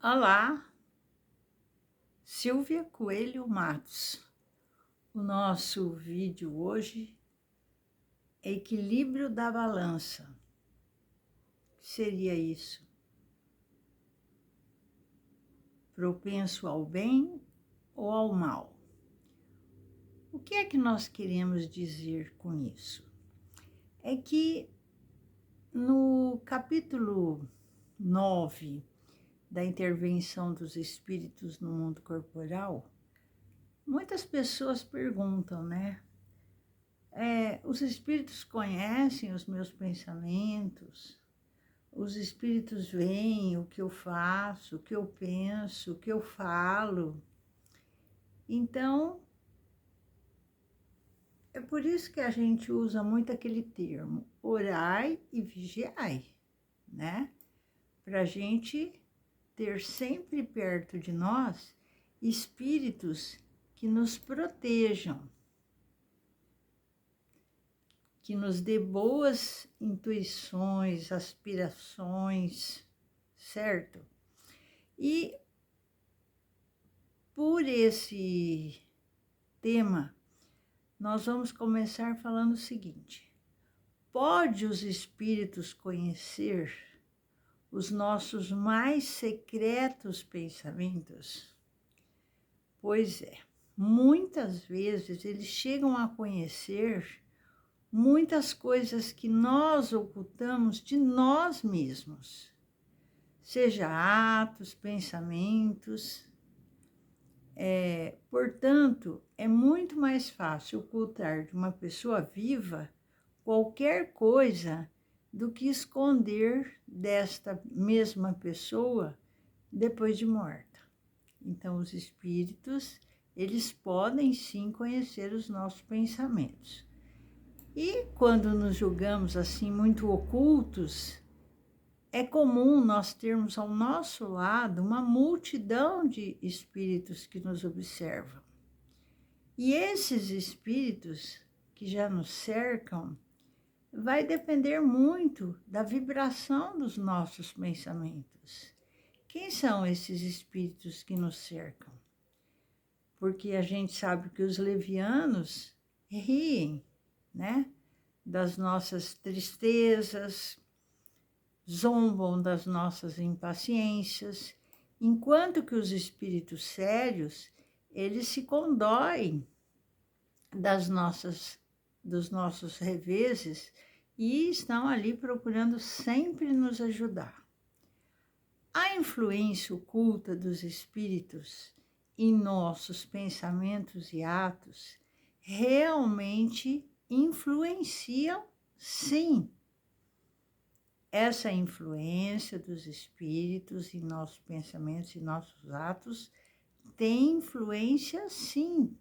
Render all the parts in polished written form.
Olá, Silvia Coelho Matos. O nosso vídeo hoje é equilíbrio da balança. O que seria isso? Propenso ao bem ou ao mal? O que é que nós queremos dizer com isso? É que no capítulo 9 da intervenção dos espíritos no mundo corporal, muitas pessoas perguntam, né? Os espíritos conhecem os meus pensamentos, os espíritos veem o que eu faço, o que eu penso, o que eu falo. Então, é por isso que a gente usa muito aquele termo, orai e vigiai, né? Para a gente ter sempre perto de nós espíritos que nos protejam, que nos dê boas intuições, aspirações, certo? E por esse tema, nós vamos começar falando o seguinte: pode os espíritos conhecer os nossos mais secretos pensamentos? Pois é, muitas vezes eles chegam a conhecer muitas coisas que nós ocultamos de nós mesmos, seja atos, pensamentos. Portanto, é muito mais fácil ocultar de uma pessoa viva qualquer coisa do que esconder desta mesma pessoa depois de morta. Então, os espíritos, eles podem sim conhecer os nossos pensamentos. E quando nos julgamos assim muito ocultos, é comum nós termos ao nosso lado uma multidão de espíritos que nos observam. E esses espíritos que já nos cercam, vai depender muito da vibração dos nossos pensamentos. Quem são esses espíritos que nos cercam? Porque a gente sabe que os levianos riem, né? Das nossas tristezas, zombam das nossas impaciências, enquanto que os espíritos sérios, eles se condoem dos nossos reveses e estão ali procurando sempre nos ajudar. A influência oculta dos espíritos em nossos pensamentos e atos realmente influenciam, sim. Essa influência dos espíritos em nossos pensamentos e nossos atos tem influência, sim.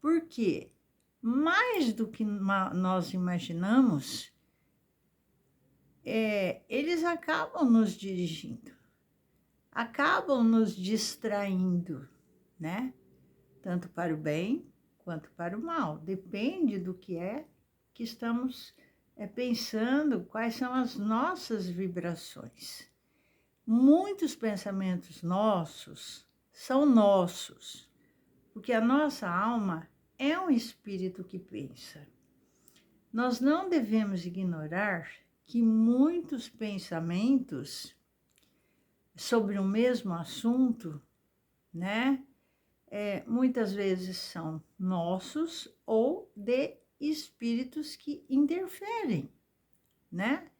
Por quê? Mais do que nós imaginamos, eles acabam nos dirigindo, acabam nos distraindo, né? Tanto para o bem quanto para o mal. Depende do que é que estamos pensando, quais são as nossas vibrações. Muitos pensamentos nossos são nossos, porque a nossa alma é um espírito que pensa. Nós não devemos ignorar que muitos pensamentos sobre o mesmo assunto, né, muitas vezes são nossos ou de espíritos que interferem, né?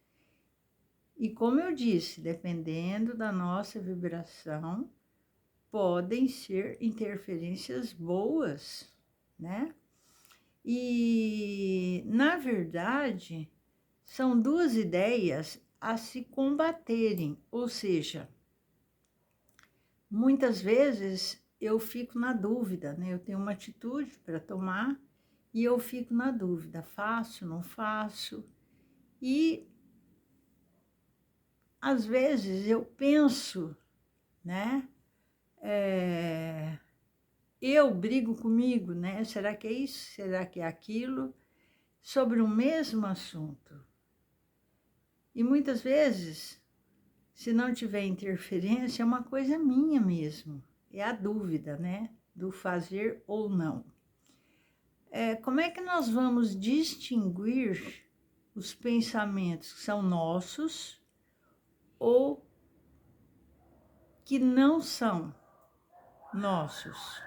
E como eu disse, dependendo da nossa vibração, podem ser interferências boas, né? E, na verdade, são duas ideias a se combaterem, ou seja, muitas vezes eu fico na dúvida, né? Eu tenho uma atitude para tomar e eu fico na dúvida, faço, não faço? E, às vezes, eu penso, né? Eu brigo comigo, né? Será que é isso? Será que é aquilo? Sobre o mesmo assunto. E muitas vezes, Se não tiver interferência, é uma coisa minha mesmo. É a dúvida, né? Do fazer ou não. Como é que nós vamos distinguir os pensamentos que são nossos ou que não são nossos?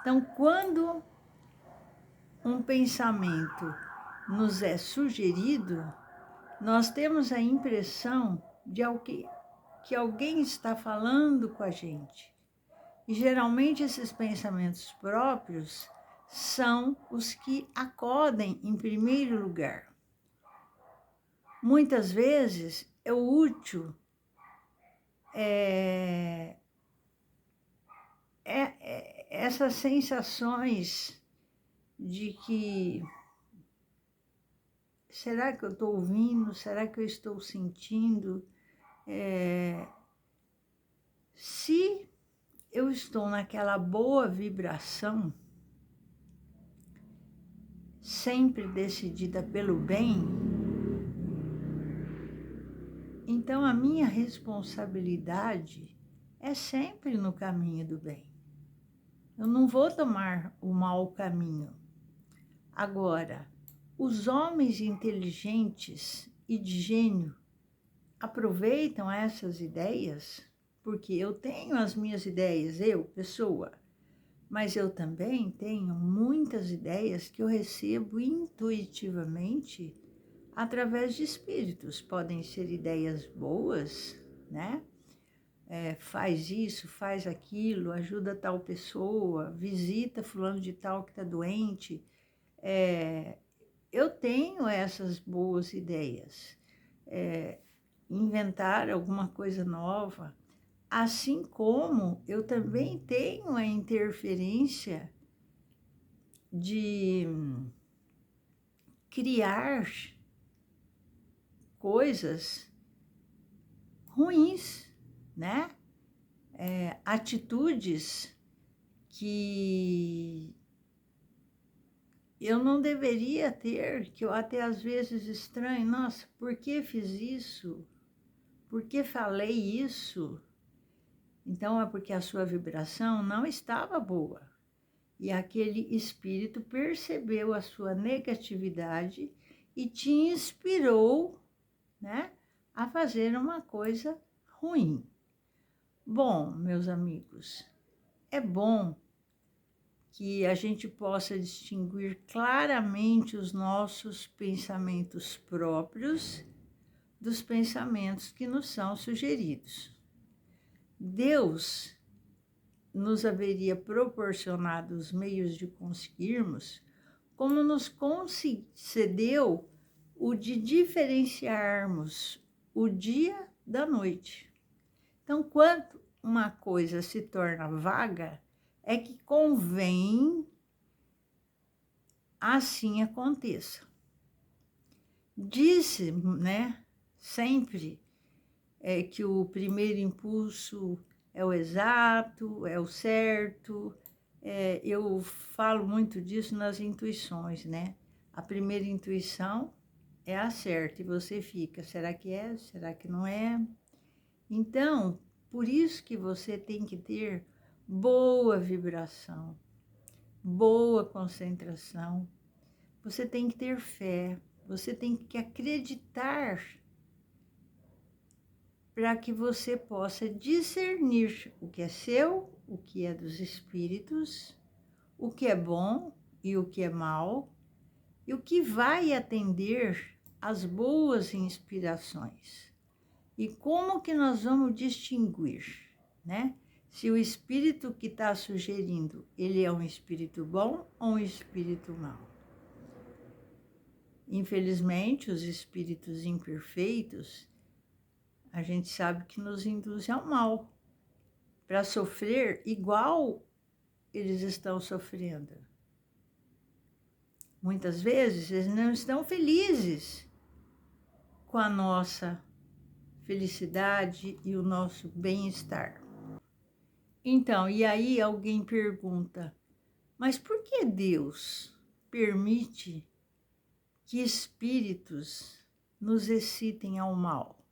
Então, quando um pensamento nos é sugerido, nós temos a impressão de que alguém está falando com a gente. E geralmente esses pensamentos próprios são os que acodem em primeiro lugar. Muitas vezes é útil essas sensações de que será que eu estou ouvindo? Será que eu estou sentindo? Se eu estou naquela boa vibração, sempre decidida pelo bem, então a minha responsabilidade é sempre no caminho do bem. Eu não vou tomar o mau caminho. Agora, os homens inteligentes e de gênio aproveitam essas ideias, porque eu tenho as minhas ideias, eu, pessoa, mas eu também tenho muitas ideias que eu recebo intuitivamente através de espíritos. Podem ser ideias boas, né? Faz isso, faz aquilo, ajuda tal pessoa, visita fulano de tal que está doente. Eu tenho essas boas ideias. Inventar alguma coisa nova, assim como eu também tenho a interferência de criar coisas ruins, né? Atitudes que eu não deveria ter, que eu até às vezes estranho. Nossa, por que fiz isso? Por que falei isso? Então é porque a sua vibração não estava boa. E aquele espírito percebeu a sua negatividade e te inspirou, né, a fazer uma coisa ruim. Bom, meus amigos, é bom que a gente possa distinguir claramente os nossos pensamentos próprios dos pensamentos que nos são sugeridos. Deus nos haveria proporcionado os meios de conseguirmos, como nos concedeu o de diferenciarmos o dia da noite. Então, quando uma coisa se torna vaga, é que convém assim aconteça. Disse, né, sempre que o primeiro impulso é o exato, é o certo. Eu falo muito disso nas intuições, né? A primeira intuição é a certa e você fica, será que é? Será que não é? Então, por isso que você tem que ter boa vibração, boa concentração, você tem que ter fé, você tem que acreditar para que você possa discernir o que é seu, o que é dos espíritos, o que é bom e o que é mal, e o que vai atender às boas inspirações. E como que nós vamos distinguir, né? Se o espírito que está sugerindo, ele é um espírito bom ou um espírito mau. Infelizmente, os espíritos imperfeitos, a gente sabe que nos induzem ao mal, para sofrer igual eles estão sofrendo. Muitas vezes eles não estão felizes com a nossa felicidade e o nosso bem-estar. Então, e aí alguém pergunta, mas por que Deus permite que espíritos nos excitem ao mal?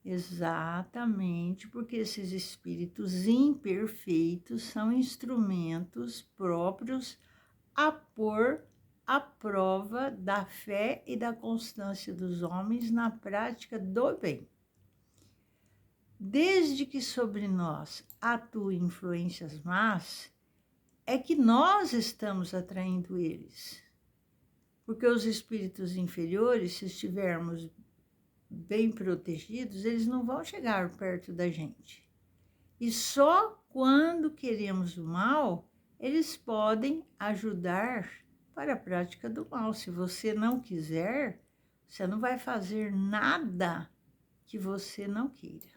Exatamente, porque esses espíritos imperfeitos são instrumentos próprios a pôr à prova da fé e da constância dos homens na prática do bem. Desde que sobre nós atuem influências más, é que nós estamos atraindo eles. Porque os espíritos inferiores, se estivermos bem protegidos, eles não vão chegar perto da gente. E só quando queremos o mal, eles podem ajudar para a prática do mal. Se você não quiser, você não vai fazer nada que você não queira,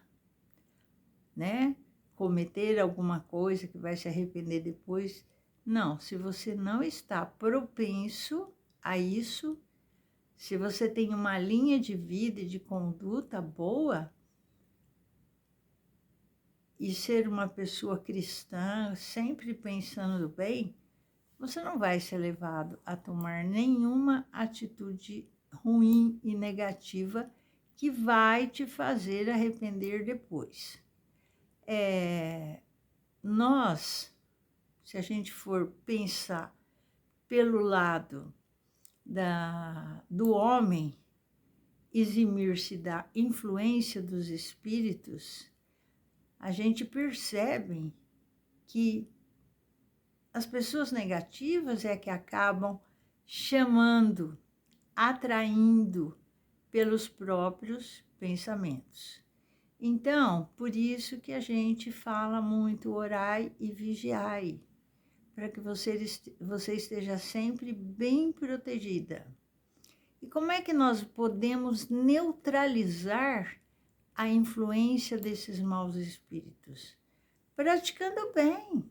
né? Cometer alguma coisa que vai se arrepender depois. Não, se você não está propenso a isso, se você tem uma linha de vida e de conduta boa, e ser uma pessoa cristã, sempre pensando no bem, você não vai ser levado a tomar nenhuma atitude ruim e negativa que vai te fazer arrepender depois. Nós, se a gente for pensar pelo lado do homem, eximir-se da influência dos espíritos, a gente percebe que as pessoas negativas é que acabam chamando, atraindo pelos próprios pensamentos. Então, por isso que a gente fala muito orai e vigiai, para que você esteja sempre bem protegida. E como é que nós podemos neutralizar a influência desses maus espíritos? Praticando bem.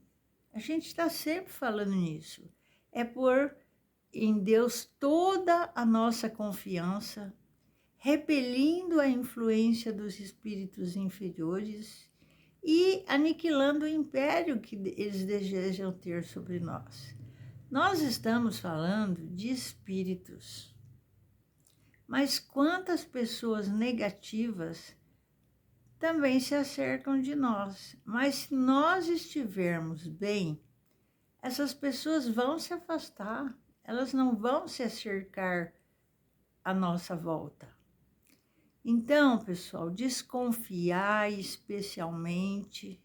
A gente está sempre falando nisso. É pôr em Deus toda a nossa confiança, repelindo a influência dos espíritos inferiores e aniquilando o império que eles desejam ter sobre nós. Nós estamos falando de espíritos, mas quantas pessoas negativas também se acercam de nós. Mas se nós estivermos bem, essas pessoas vão se afastar, elas não vão se acercar à nossa volta. Então, pessoal, desconfiai especialmente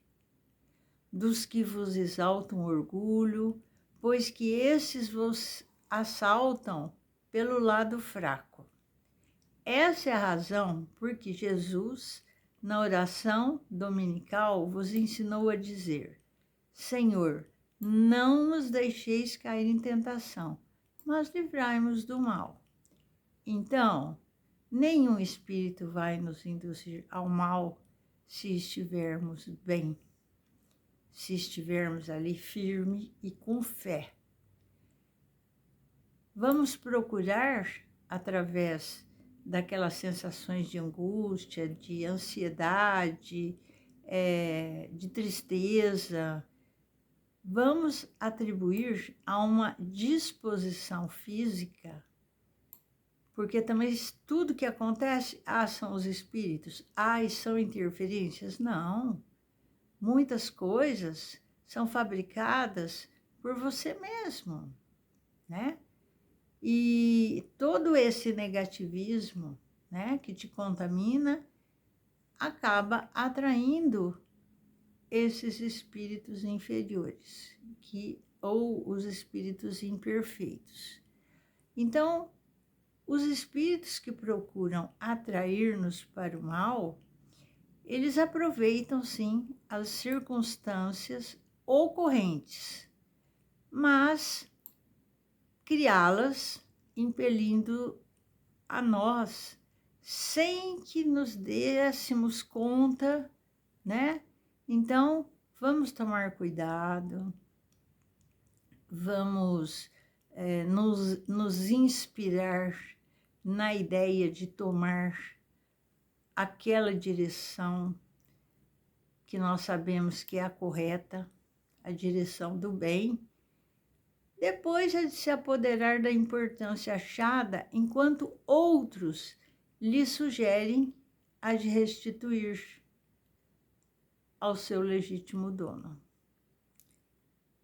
dos que vos exaltam orgulho, pois que esses vos assaltam pelo lado fraco. Essa é a razão por que Jesus, na oração dominical, vos ensinou a dizer: Senhor, não nos deixeis cair em tentação, mas livrai-nos do mal. Então, nenhum espírito vai nos induzir ao mal se estivermos bem, se estivermos ali firme e com fé. Vamos procurar, através daquelas sensações de angústia, de ansiedade, de tristeza, vamos atribuir a uma disposição física, porque também tudo que acontece, são os espíritos, e são interferências. Não, muitas coisas são fabricadas por você mesmo, né? E todo esse negativismo, né, que te contamina, acaba atraindo esses espíritos inferiores, ou os espíritos imperfeitos. Então, os espíritos que procuram atrair-nos para o mal, eles aproveitam, sim, as circunstâncias ocorrentes, mas criá-las, impelindo a nós, sem que nos dêssemos conta, né? Então, vamos tomar cuidado, vamos nos inspirar na ideia de tomar aquela direção que nós sabemos que é a correta, a direção do bem. Depois é de se apoderar da importância achada enquanto outros lhe sugerem há de restituir ao seu legítimo dono.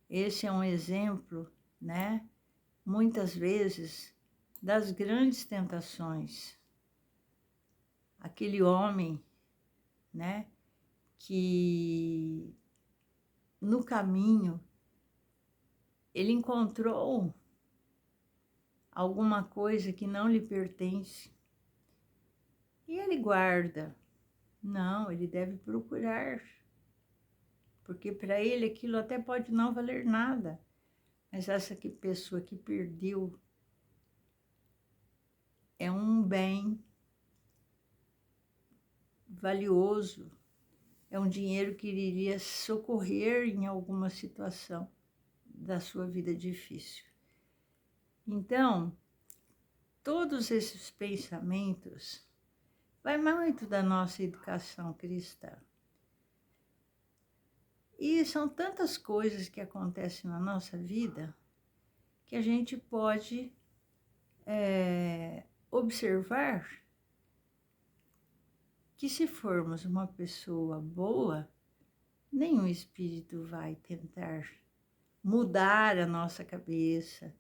Esse é um exemplo, né, muitas vezes, das grandes tentações. Aquele homem, né, que no caminho ele encontrou alguma coisa que não lhe pertence e ele guarda. Não, ele deve procurar, porque para ele aquilo até pode não valer nada, mas essa pessoa que perdeu é um bem valioso, é um dinheiro que iria socorrer em alguma situação da sua vida difícil. Então, todos esses pensamentos vai muito da nossa educação cristã. E são tantas coisas que acontecem na nossa vida que a gente pode observar que se formos uma pessoa boa, nenhum espírito vai tentar mudar a nossa cabeça,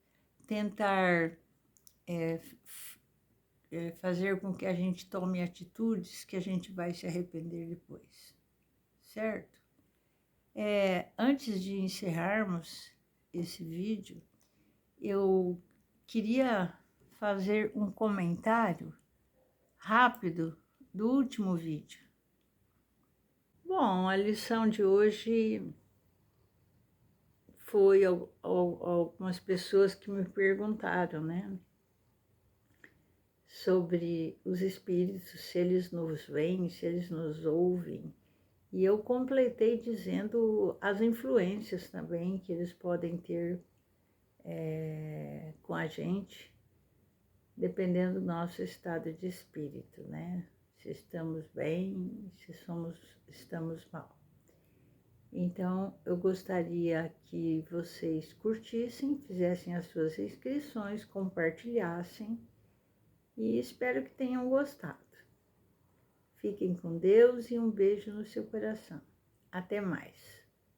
tentar fazer com que a gente tome atitudes que a gente vai se arrepender depois, certo? Antes de encerrarmos esse vídeo, eu queria fazer um comentário rápido do último vídeo. Bom, a lição de hoje foi algumas pessoas que me perguntaram, né, sobre os espíritos, se eles nos veem, se eles nos ouvem. E eu completei dizendo as influências também que eles podem ter com a gente, dependendo do nosso estado de espírito, né? Se estamos bem, se estamos mal. Então, eu gostaria que vocês curtissem, fizessem as suas inscrições, compartilhassem e espero que tenham gostado. Fiquem com Deus e um beijo no seu coração. Até mais.